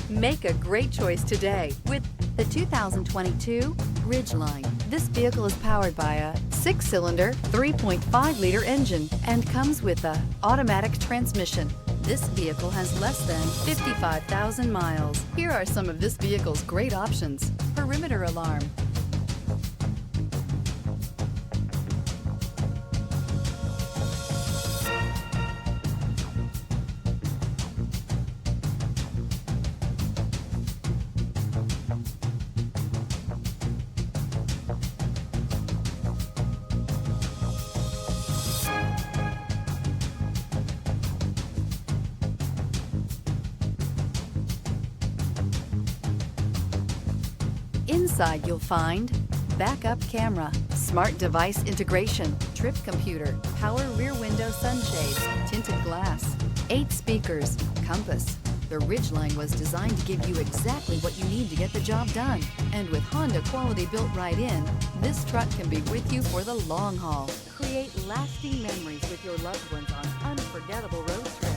Make a great choice today with the 2022 Ridgeline. This vehicle is powered by a 6-cylinder, 3.5-liter engine and comes with a automatic transmission. This vehicle has less than 55,000 miles. Here are some of this vehicle's great options: perimeter alarm, Inside you'll find backup camera, smart device integration, trip computer, power rear window sunshades, tinted glass, 8 speakers, compass. The Ridgeline was designed to give you exactly what you need to get the job done. And with Honda quality built right in, this truck can be with you for the long haul. Create lasting memories with your loved ones on unforgettable road trips.